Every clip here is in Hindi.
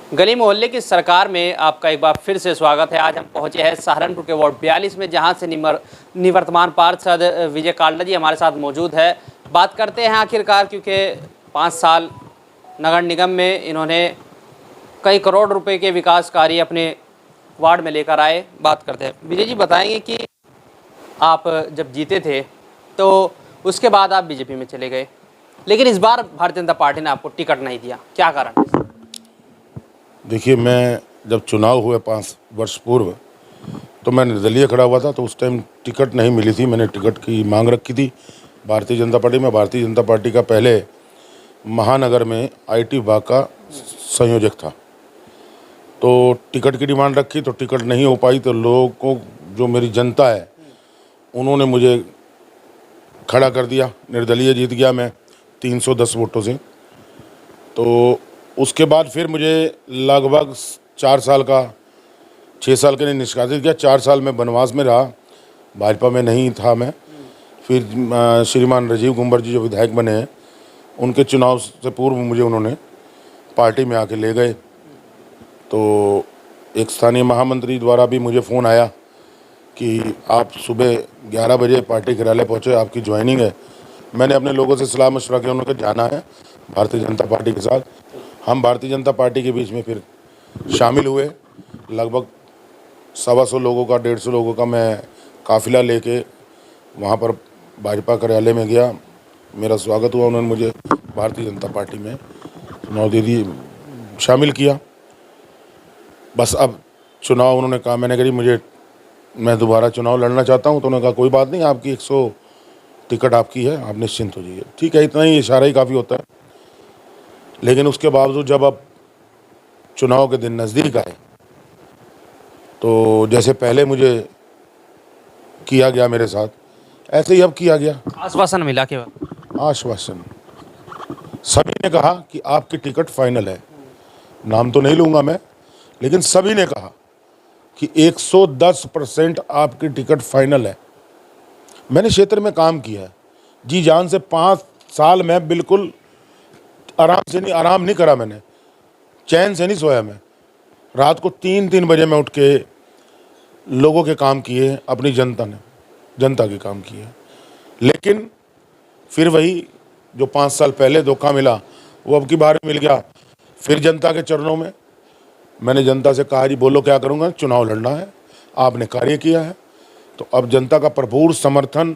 गली मोहल्ले की सरकार में आपका एक बार फिर से स्वागत है। आज हम पहुंचे हैं सहारनपुर के वार्ड 42 में, जहां से निवर्तमान पार्षद विजय काल्डा जी हमारे साथ मौजूद है। बात करते हैं आखिरकार, क्योंकि 5 साल नगर निगम में इन्होंने कई करोड़ रुपए के विकास कार्य अपने वार्ड में लेकर आए। बात करते हैं, विजय जी बताएंगे कि आप जब जीते थे तो उसके बाद आप बीजेपी में चले गए, लेकिन इस बार भारतीय जनता पार्टी ने आपको टिकट नहीं दिया, क्या कारण है? देखिए, मैं जब चुनाव हुए 5 वर्ष पूर्व तो मैं निर्दलीय खड़ा हुआ था, तो उस टाइम टिकट नहीं मिली थी। मैंने टिकट की मांग रखी थी भारतीय जनता पार्टी में। भारतीय जनता पार्टी का पहले महानगर में आईटी विभाग का संयोजक था, तो टिकट की डिमांड रखी, तो टिकट नहीं हो पाई। तो लोगों को, जो मेरी जनता है, उन्होंने मुझे खड़ा कर दिया। निर्दलीय जीत गया मैं 310 वोटों से। तो उसके बाद फिर मुझे लगभग 6 साल के लिए निष्कासित किया। 4 साल में वनवास में रहा, भाजपा में नहीं था मैं। फिर श्रीमान राजीव कुंवर जी जो विधायक बने हैं, उनके चुनाव से पूर्व मुझे उन्होंने पार्टी में आके ले गए। तो एक स्थानीय महामंत्री द्वारा भी मुझे फ़ोन आया कि आप सुबह 11 बजे पार्टी कार्यालय पहुँचे, आपकी ज्वाइनिंग है। मैंने अपने लोगों से सलाह मशवरा किया, उन्होंने जाना है भारतीय जनता पार्टी के साथ। हम भारतीय जनता पार्टी के बीच में फिर शामिल हुए। लगभग 125 लोगों का, 150 लोगों का मैं काफ़िला लेके वहाँ पर भाजपा कार्यालय में गया। मेरा स्वागत हुआ, उन्होंने मुझे भारतीय जनता पार्टी में चुनाव दे दिए, शामिल किया। बस अब चुनाव उन्होंने कहा, मैंने कहा मैं दोबारा चुनाव लड़ना चाहता हूँ। तो उन्होंने कहा कोई बात नहीं, आपकी 100 टिकट आपकी है, आप निश्चिंत हो जाइए। ठीक है, इतना ही इशारा ही काफ़ी होता है। लेकिन उसके बावजूद जब अब चुनाव के दिन नज़दीक आए, तो जैसे पहले मुझे किया गया मेरे साथ, ऐसे ही अब किया गया। आश्वासन मिला के आश्वासन, सभी ने कहा कि आपकी टिकट फाइनल है। नाम तो नहीं लूँगा मैं, लेकिन सभी ने कहा कि 110% आपकी टिकट फाइनल है। मैंने क्षेत्र में काम किया है जी जान से। 5 साल में बिल्कुल आराम नहीं करा मैंने, चैन से नहीं सोया मैं। रात को 3-3 बजे मैं उठ के लोगों के काम किए, अपनी जनता के काम किए। लेकिन फिर वही जो 5 साल पहले धोखा मिला, वो अब की बार मिल गया। फिर जनता के चरणों में मैंने जनता से कहा, जी बोलो क्या करूँगा, चुनाव लड़ना है। आपने कार्य किया है, तो अब जनता का भरपूर समर्थन,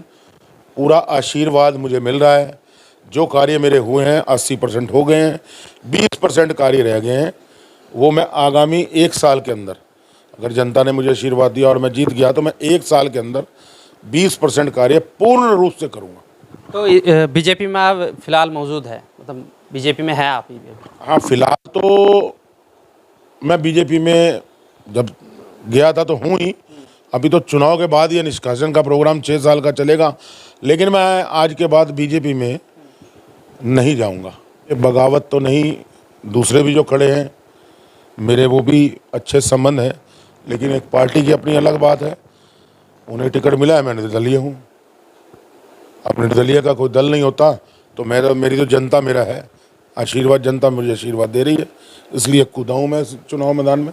पूरा आशीर्वाद मुझे मिल रहा है। जो कार्य मेरे हुए हैं 80% हो गए हैं, 20% कार्य रह गए हैं। वो मैं आगामी 1 साल के अंदर, अगर जनता ने मुझे आशीर्वाद दिया और मैं जीत गया, तो मैं 1 साल के अंदर 20% कार्य पूर्ण रूप से करूँगा। तो बीजेपी में आप फिलहाल मौजूद है, मतलब बीजेपी में है आप? हाँ, फिलहाल तो मैं बीजेपी में जब गया था तो हूँ ही। अभी तो चुनाव के बाद ये निष्कासन का प्रोग्राम 6 साल का चलेगा, लेकिन मैं आज के बाद बीजेपी में नहीं जाऊंगा। ये बगावत तो नहीं, दूसरे भी जो खड़े हैं मेरे, वो भी अच्छे संबंध हैं, लेकिन एक पार्टी की अपनी अलग बात है। उन्हें टिकट मिला है, मैं निर्दलीय हूँ। अब निर्दलीय का कोई दल नहीं होता, तो मेरी तो जनता मेरा है, आशीर्वाद, जनता मुझे आशीर्वाद दे रही है, इसलिए कूदा हूँ मैं चुनाव मैदान में।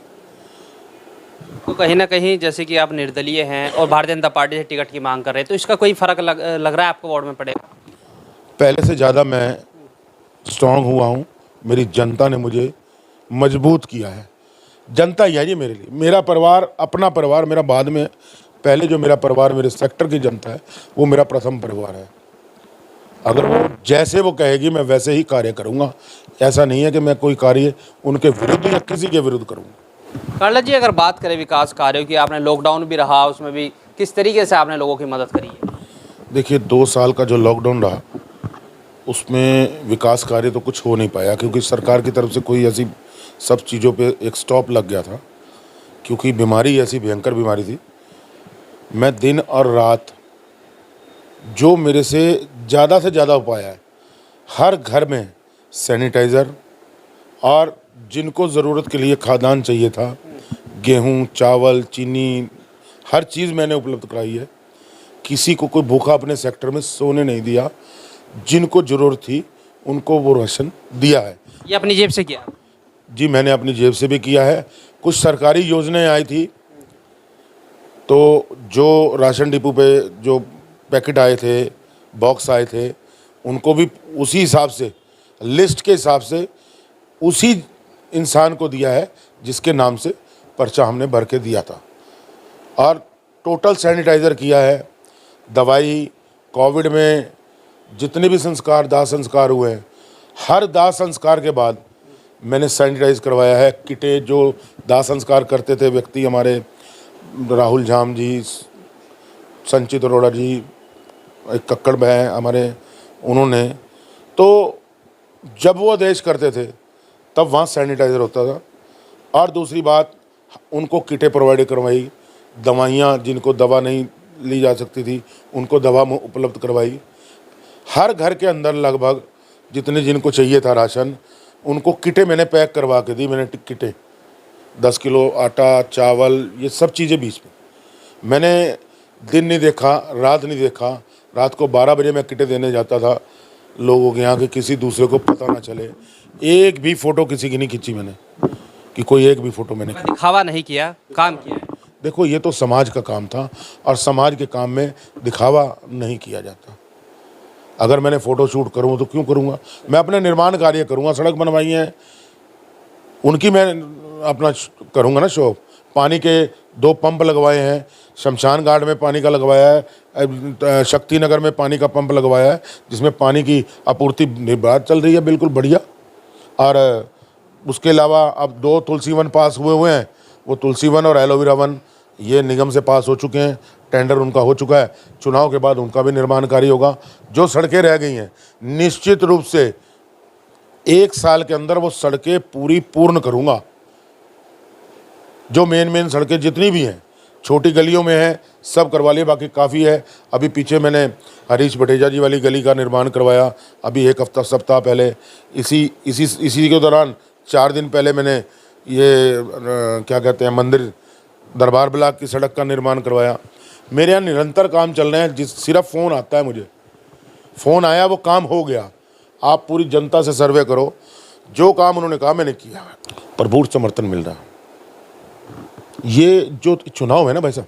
तो कहीं ना कहीं जैसे कि आप निर्दलीय हैं और भारतीय जनता पार्टी से टिकट की मांग कर रहे हैं, तो इसका कोई फर्क लग रहा है आपको वार्ड में पड़ेगा? पहले से ज़्यादा मैं स्ट्रांग हुआ हूँ। मेरी जनता ने मुझे मजबूत किया है। जनता ही है जी मेरे लिए, मेरा परिवार, अपना परिवार मेरा बाद में। पहले जो मेरा परिवार, मेरे सेक्टर की जनता है, वो मेरा प्रथम परिवार है। अगर वो जैसे वो कहेगी मैं वैसे ही कार्य करूँगा। ऐसा नहीं है कि मैं कोई कार्य उनके विरुद्ध या किसी के विरुद्ध करूँगा। काल्डा जी, अगर बात करें विकास कार्यों की, आपने लॉकडाउन भी रहा, उसमें भी किस तरीके से आपने लोगों की मदद करी है? देखिए, 2 साल का जो लॉकडाउन रहा, उसमें विकास कार्य तो कुछ हो नहीं पाया, क्योंकि सरकार की तरफ से कोई ऐसी, सब चीज़ों पे एक स्टॉप लग गया था, क्योंकि बीमारी ऐसी भयंकर बीमारी थी। मैं दिन और रात, जो मेरे से ज़्यादा उपाय है, हर घर में सैनिटाइज़र, और जिनको ज़रूरत के लिए खाद्यान्न चाहिए था, गेहूं, चावल, चीनी, हर चीज़ मैंने उपलब्ध कराई है। किसी को कोई भूखा अपने सेक्टर में सोने नहीं दिया। जिनको ज़रूरत थी उनको वो राशन दिया है। ये अपनी जेब से किया? जी मैंने अपनी जेब से भी किया है। कुछ सरकारी योजनाएं आई थी तो जो राशन डिपो पे जो पैकेट आए थे, बॉक्स आए थे, उनको भी उसी हिसाब से, लिस्ट के हिसाब से उसी इंसान को दिया है जिसके नाम से पर्चा हमने भर के दिया था। और टोटल सैनिटाइज़र किया है। दवाई, कोविड में जितने भी संस्कार, दाह संस्कार हुए हैं, हर दाह संस्कार के बाद मैंने सैनिटाइज करवाया है। किटें जो दाह संस्कार करते थे व्यक्ति, हमारे राहुल झाम जी, संचित अरोड़ा जी, एक कक्कड़ भाई हमारे, उन्होंने तो जब वो आदेश करते थे तब वहाँ सैनिटाइज़र होता था। और दूसरी बात, उनको किटें प्रोवाइड करवाई, दवाइयाँ जिनको दवा नहीं ली जा सकती थी उनको दवा उपलब्ध करवाई। हर घर के अंदर लगभग जितने जिनको चाहिए था राशन, उनको किटें मैंने पैक करवा के दी। मैंने किटें 10 किलो आटा, चावल, ये सब चीज़ें बीच में मैंने दिन नहीं देखा, रात नहीं देखा। रात को 12 बजे मैं किटें देने जाता था लोगों के यहाँ, कि किसी दूसरे को पता ना चले। एक भी फ़ोटो किसी की नहीं खींची मैंने, कि कोई एक भी फ़ोटो मैंने दिखावा नहीं किया, काम किया। देखो ये तो समाज का काम था और समाज के काम में दिखावा नहीं किया जाता। अगर मैंने फ़ोटो शूट करूँ तो क्यों करूँगा? मैं अपने निर्माण कार्य करूँगा। सड़क बनवाई है उनकी मैं अपना करूँगा ना शो। पानी के 2 पंप लगवाए हैं, शमशान घाट में पानी का लगवाया है, शक्ति नगर में पानी का पंप लगवाया है, जिसमें पानी की आपूर्ति निर्बाध चल रही है, बिल्कुल बढ़िया। और उसके अलावा अब 2 तुलसी वन पास हुए हैं। वो तुलसी वन और एलोवेरा वन ये निगम से पास हो चुके हैं, टेंडर उनका हो चुका है। चुनाव के बाद उनका भी निर्माण कार्य होगा। जो सड़कें रह गई हैं, निश्चित रूप से 1 साल के अंदर वो सड़कें पूर्ण करूँगा। जो मेन सड़कें जितनी भी हैं, छोटी गलियों में है, सब करवा लिए, बाकी काफ़ी है। अभी पीछे मैंने हरीश बटेजा जी वाली गली का निर्माण करवाया, अभी 1 सप्ताह पहले। इसी के दौरान 4 दिन पहले मैंने ये क्या कहते हैं, मंदिर दरबार ब्लॉक की सड़क का निर्माण करवाया। मेरे यहाँ निरंतर काम चल रहे हैं। सिर्फ फ़ोन आता है मुझे, फ़ोन आया वो काम हो गया। आप पूरी जनता से सर्वे करो, जो काम उन्होंने कहा मैंने किया, भरपूर समर्थन मिल रहा है। ये जो चुनाव है ना भाई साहब,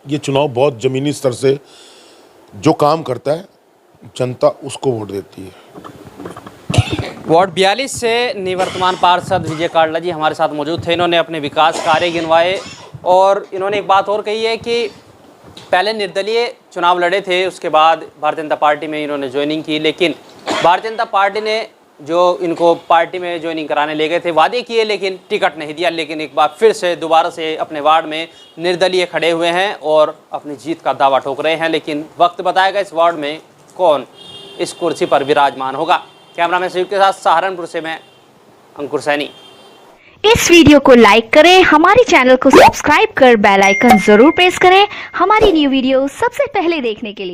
ये चुनाव बहुत ज़मीनी स्तर से जो काम करता है, जनता उसको वोट देती है। वार्ड 42 से निवर्तमान पार्षद विजय कांडला जी हमारे साथ मौजूद थे। इन्होंने अपने विकास कार्य गिनवाए और इन्होंने एक बात और कही है कि पहले निर्दलीय चुनाव लड़े थे, उसके बाद भारतीय जनता पार्टी में इन्होंने ज्वाइनिंग की, लेकिन भारतीय जनता पार्टी ने जो इनको पार्टी में ज्वाइनिंग कराने ले गए थे, वादे किए लेकिन टिकट नहीं दिया। लेकिन एक बार फिर से दोबारा से अपने वार्ड में निर्दलीय खड़े हुए हैं और अपनी जीत का दावा ठोक रहे हैं। लेकिन वक्त बताएगा इस वार्ड में कौन इस कुर्सी पर विराजमान होगा। कैमरामैन संयुक्त के साथ सहारनपुर से मैं अंकुर सैनी। इस वीडियो को लाइक करें, हमारे चैनल को सब्सक्राइब कर बेल आइकन जरूर प्रेस करें हमारी न्यू वीडियो सबसे पहले देखने के लिए।